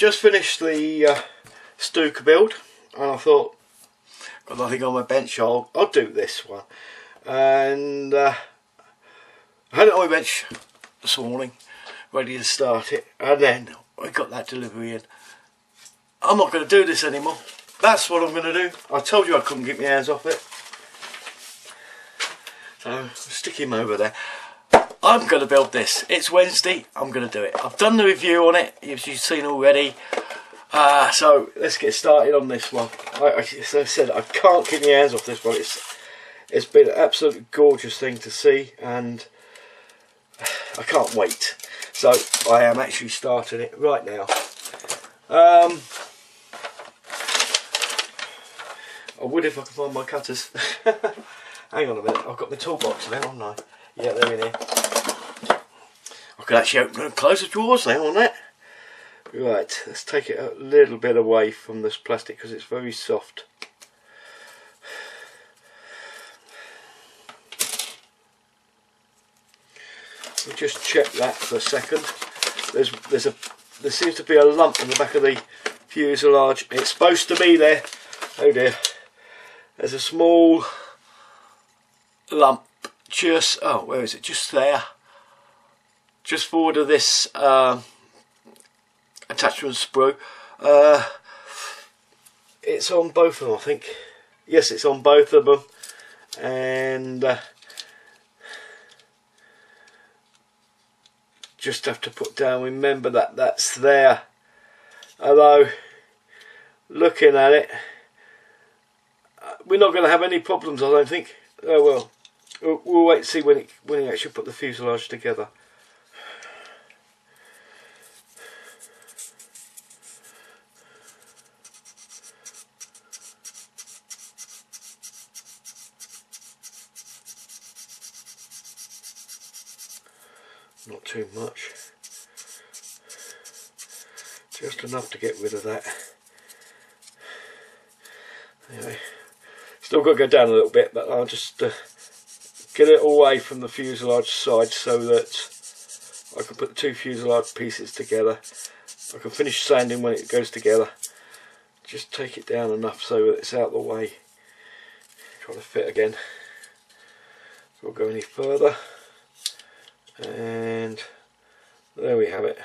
just finished the Stuka build, and I thought, got nothing on my bench, I'll do this one. And I had it on my bench this morning, ready to start it, and then I got that delivery in. I'm not going to do this anymore. That's what I'm going to do. I told you I couldn't get my hands off it. So stick him over there. I'm going to build this. It's Wednesday. I'm going to do it. I've done the review on it, as you've seen already. So let's get started on this one. As I said, I can't keep my hands off this one. It's been an absolutely gorgeous thing to see, and I can't wait. So I am actually starting it right now. I would if I could find my cutters. Hang on a minute, I've got my toolbox now, haven't I? Yeah, they're in here. I can actually open and close the drawers now on that. Right, let's take it a little bit away from this plastic because it's very soft. We'll just check that for a second. There seems to be a lump in the back of the fuselage. It's supposed to be there. Oh dear. There's a small lump just, oh, where is it? Just there. Just forward of this attachment sprue. It's on both of them, I think. Yes, it's on both of them. And just have to put down, remember that that's there. Although, looking at it, we're not going to have any problems, I don't think. Oh well, we'll wait to see when it actually put the fuselage together. Not too much, just enough to get rid of that. Anyway, still got to go down a little bit, but I'll just get it away from the fuselage side so that I can put the two fuselage pieces together. I can finish sanding when it goes together. Just take it down enough so that it's out of the way. Try to fit again. We'll go any further. And there we have it.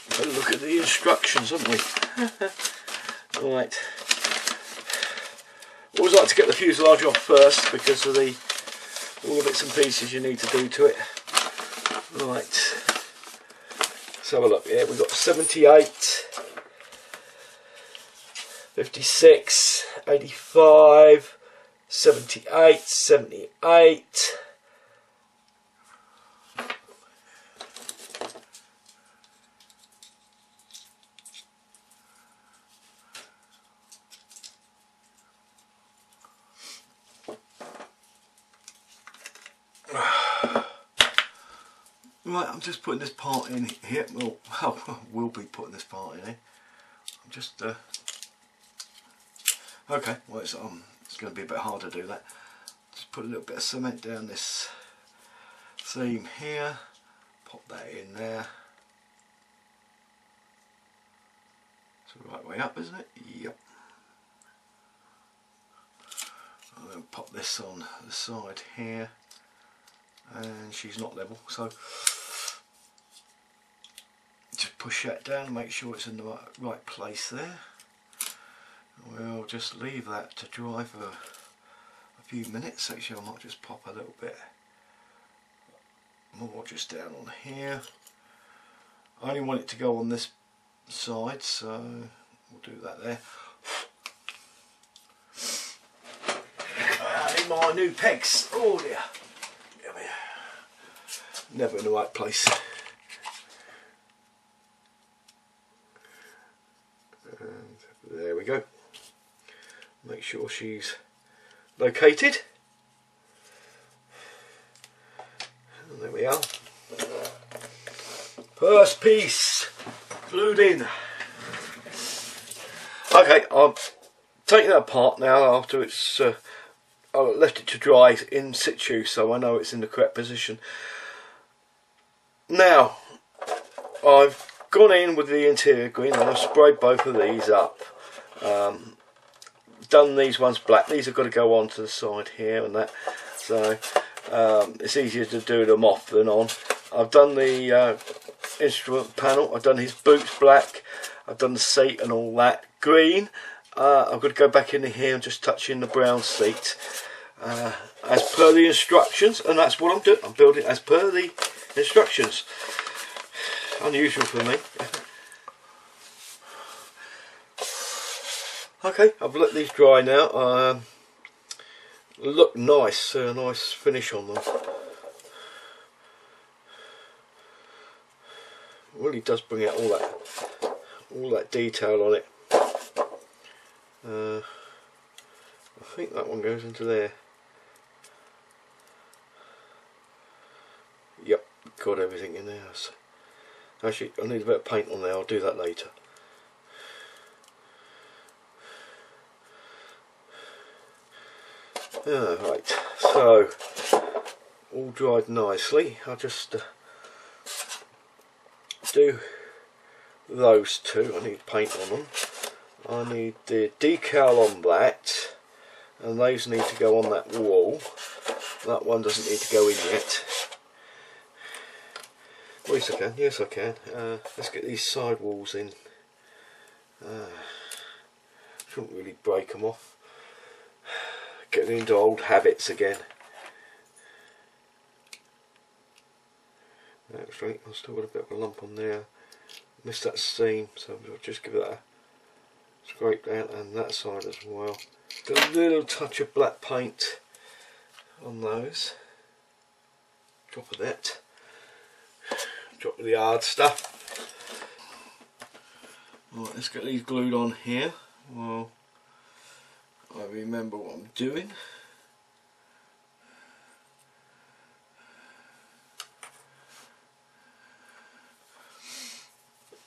Better look at the instructions, haven't we? Right. Always like to get the fuselage off first because of all the bits and pieces you need to do to it. Right. Let's have a look here. We've got 78. 56, 85, 78, 78. Right, I'm just putting this part in here. Well, we'll be putting this part in here. I'm just okay, well it's going to be a bit hard to do that. Just put a little bit of cement down this seam here, pop that in there. It's the right way up, isn't it? Yep. And then pop this on the side here, and she's not level, so just push that down and make sure it's in the right place there. We'll just leave that to dry for a few minutes. Actually, I might just pop a little bit more just down on here. I only want it to go on this side, so we'll do that there. In my new pegs. Oh dear. Never in the right place. And there we go. Make sure she's located. And there we are. First piece glued in. Okay, I'm taking that apart now after it's I left it to dry in situ, so I know it's in the correct position. Now I've gone in with the interior green and I've sprayed both of these up. Done these ones black. These have got to go on to the side here and that, so it's easier to do them off than on. I've done the instrument panel, I've done his boots black, I've done the seat and all that green. I've got to go back into here and just touch in the brown seat as per the instructions, and that's what I'm doing. I'm building as per the instructions. Unusual for me. Okay, I've let these dry now. Look nice, nice finish on them. Really does bring out all that detail on it. I think that one goes into there. Yep, got everything in there. So, actually, I need a bit of paint on there. I'll do that later. Right, so all dried nicely. I'll just do those two. I need paint on them. I need the decal on that, and those need to go on that wall. That one doesn't need to go in yet. Well, yes I can, yes I can. Let's get these side walls in. Shouldn't really break them off. Getting into old habits again. Actually, I've still got a bit of a lump on there. Missed that seam, so I'll just give that a scrape down, and that side as well. Got a little touch of black paint on those. Drop of that. Drop of the hard stuff. Right, let's get these glued on here. Well, I remember what I'm doing.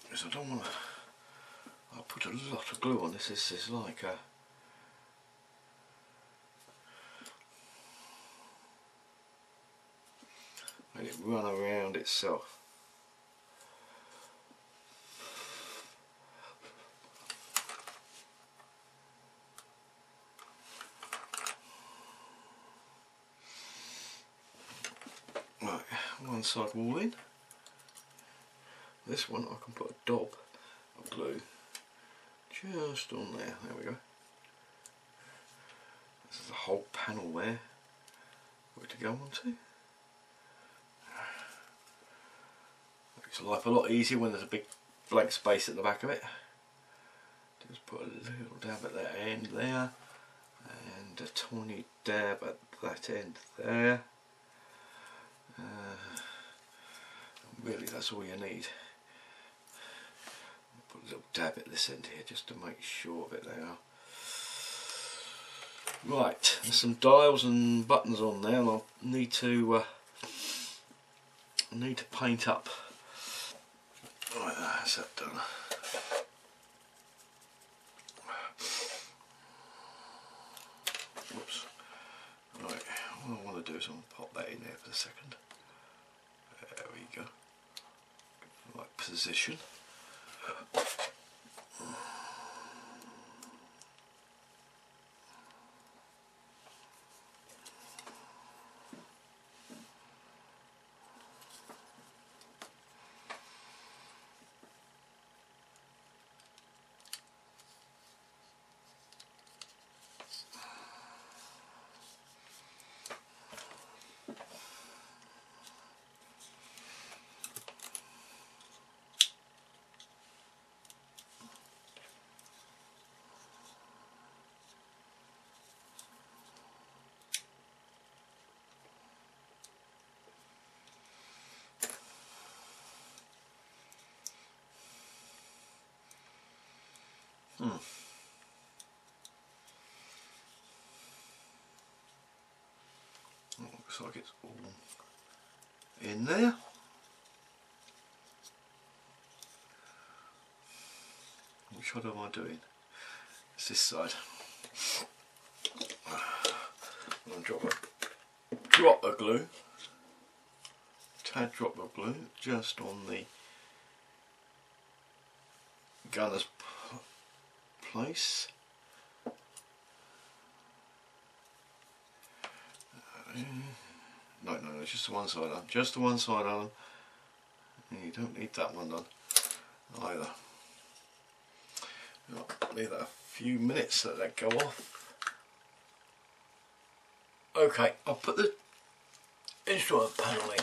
Because I don't want to. I'll put a lot of glue on this. This is like a. Let it run around itself. Right, one side wall in. This one I can put a dab of glue just on there. There we go. This is a whole panel there for it to go onto. Makes life a lot easier when there's a big blank space at the back of it. Just put a little dab at that end there, and a tiny dab at that end there. Really, that's all you need. Put a little dab at this end here just to make sure of it there. Right, there's some dials and buttons on there, and I'll need to paint up. Right, that's that done. Whoops. Right, what I want to do is I'll pop that in there for a second. There we go. Right position. Looks like it's all in there. Which side am I doing? It's this side. and drop of glue, tad drop of glue, just on the gunner's place. No, it's just the one side on. Just the one side on. You don't need that one done either. Leave that a few minutes, let that go off. Okay, I'll put the instrument panel in.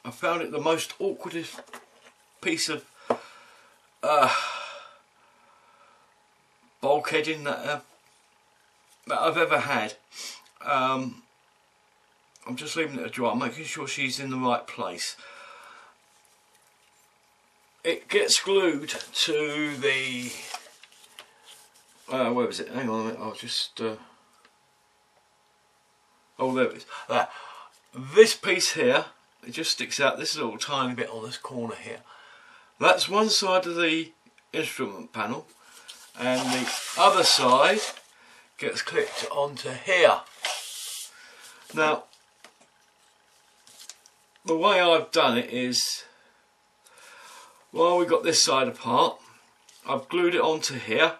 I found it the most awkwardest piece of bulkheading that I've ever had. I'm just leaving it to dry, making sure she's in the right place. It gets glued to the where was it? Hang on a minute, I'll just oh, there it is. This piece here, it just sticks out this little tiny bit on this corner here. That's one side of the instrument panel, and the other side gets clipped onto here. Now, the way I've done it is, while we got this side apart, I've glued it onto here,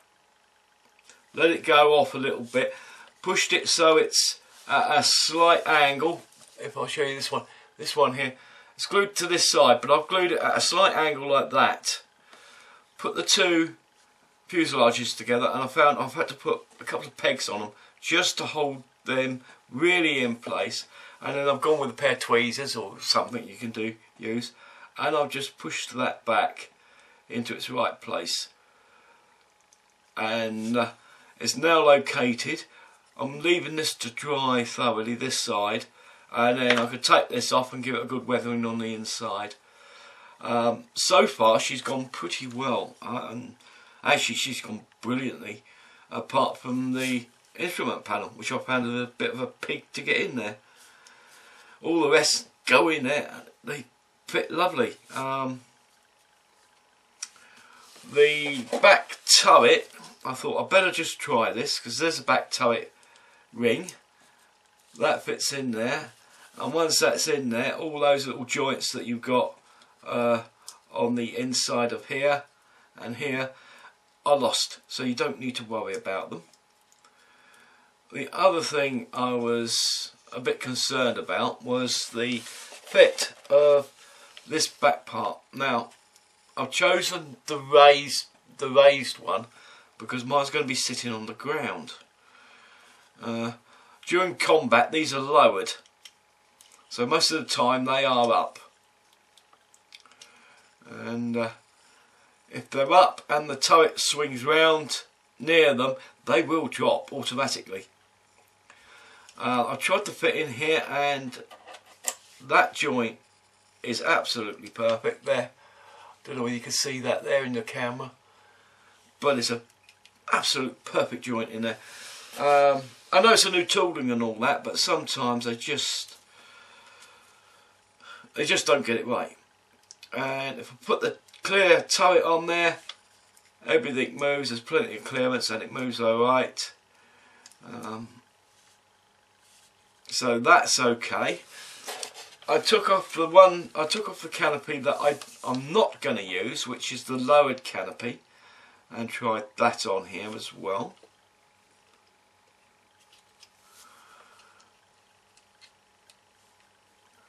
let it go off a little bit, pushed it so it's at a slight angle. If I show you this one here, it's glued to this side, but I've glued it at a slight angle like that. Put the two fuselages together, and I found I've had to put a couple of pegs on them just to hold them really in place. And then I've gone with a pair of tweezers or something you can use, and I've just pushed that back into its right place. And it's now located. I'm leaving this to dry thoroughly, this side, and then I could take this off and give it a good weathering on the inside. So far she's gone pretty well, and actually she's gone brilliantly, apart from the instrument panel, which I found a bit of a pig to get in there. All the rest go in there, they fit lovely. The back turret, I thought I'd better just try this, because there's a back turret ring that fits in there, and once that's in there, all those little joints that you've got on the inside of here and here are lost, so you don't need to worry about them. The other thing I was a bit concerned about was the fit of this back part. Now, I've chosen the raised one because mine's going to be sitting on the ground. During combat, these are lowered, so most of the time they are up. And if they're up and the turret swings round near them, they will drop automatically. I tried to fit in here, and that joint is absolutely perfect there. Don't know whether you can see that there in the camera, but it's an absolute perfect joint in there. I know it's a new tooling and all that, but sometimes they just don't get it right. And if I put the clear turret on there, everything moves. There's plenty of clearance, and it moves alright. So that's okay. I took off the canopy that I'm not going to use, which is the lowered canopy, and tried that on here as well.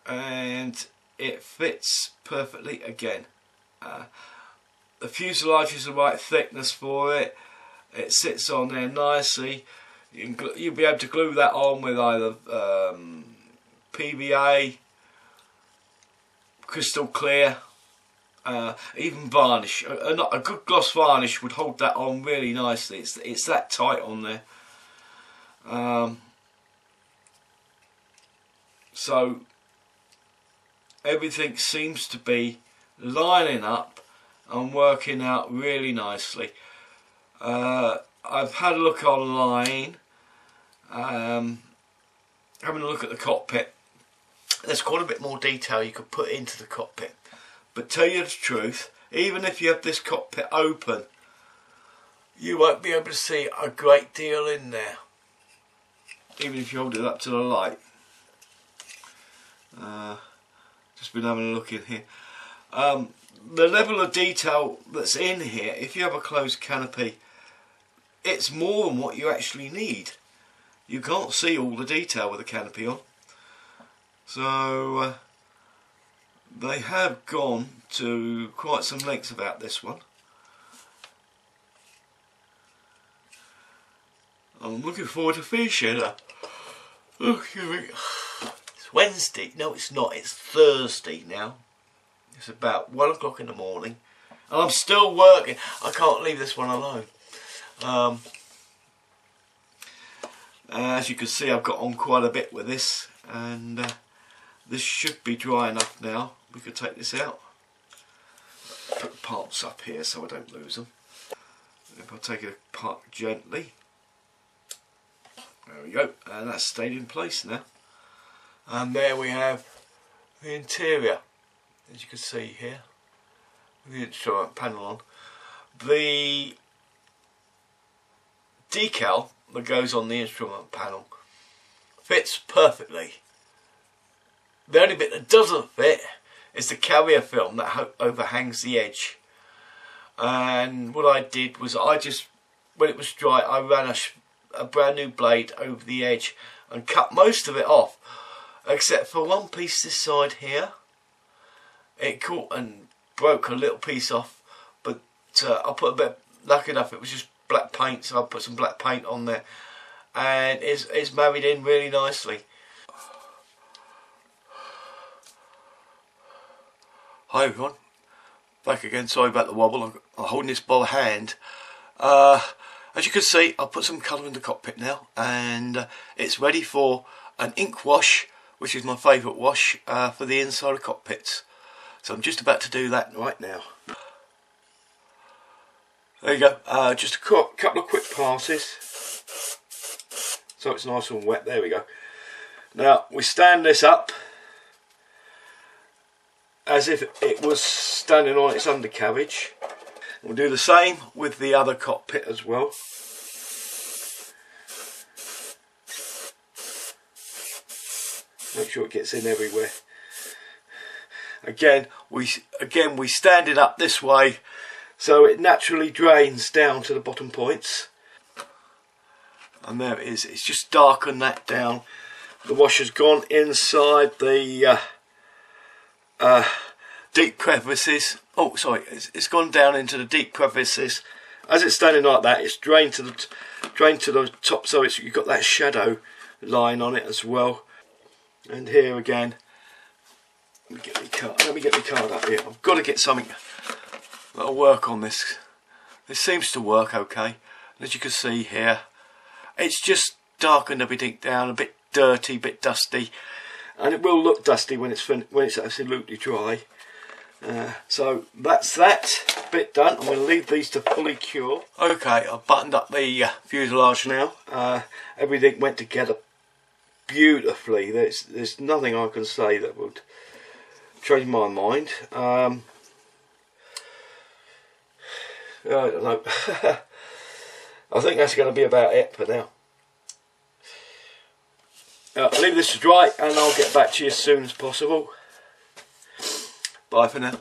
And it fits perfectly again. The fuselage is the right thickness for it. It sits on there nicely. You'll be able to glue that on with either PVA, crystal clear, even varnish. A good gloss varnish would hold that on really nicely. It's that tight on there. So everything seems to be lining up and working out really nicely. I've had a look online, having a look at the cockpit. There's quite a bit more detail you could put into the cockpit, but tell you the truth, even if you have this cockpit open, you won't be able to see a great deal in there. even if you hold it up to the light. Just been having a look in here. The level of detail that's in here, if you have a closed canopy, it's more than what you actually need. You can't see all the detail with the canopy on. So they have gone to quite some lengths about this one. I'm looking forward to finishing it. It's Wednesday. No, it's not. It's Thursday now. It's about 1 o'clock in the morning. And I'm still working. I can't leave this one alone. As you can see, I've got on quite a bit with this. And this should be dry enough now. We could take this out. Put parts up here so I don't lose them. If I take it apart gently. There we go, and that's stayed in place now. And there we have the interior, as you can see here, with the instrument panel on. The decal that goes on the instrument panel fits perfectly. The only bit that doesn't fit is the carrier film that overhangs the edge. And what I did was when it was dry, I ran a brand new blade over the edge and cut most of it off, except for one piece this side here. It caught and broke a little piece off, but I put a bit, lucky enough it was just black paint, so I put some black paint on there, and it's married in really nicely. Hi everyone, back again. Sorry about the wobble. I'm holding this by the hand. As you can see, I've put some colour in the cockpit now, and it's ready for an ink wash, which is my favourite wash for the inside of cockpits. So I'm just about to do that right now. There you go, just a couple of quick passes, so it's nice and wet. There we go. Now we stand this up as if it was standing on its undercarriage. We'll do the same with the other cockpit as well. Make sure it gets in everywhere. Again, we stand it up this way so it naturally drains down to the bottom points. And there it is. It's just darkened that down. The washer's gone inside the deep crevices. Oh, sorry, it's gone down into the deep crevices. As it's standing like that, it's drained to the top, so you've got that shadow line on it as well. And here again, let me get my card up here. I've got to get something that'll work on this. This seems to work okay. As you can see here, it's just darkened everything down, a bit dirty, a bit dusty, and it will look dusty when it's absolutely dry. So that's that bit done. I'm going to leave these to fully cure. Okay, I've buttoned up the fuselage now. Everything went together beautifully. There's nothing I can say that would change my mind. I don't know. I think that's going to be about it for now. I'll leave this to dry and I'll get back to you as soon as possible. Bye for now.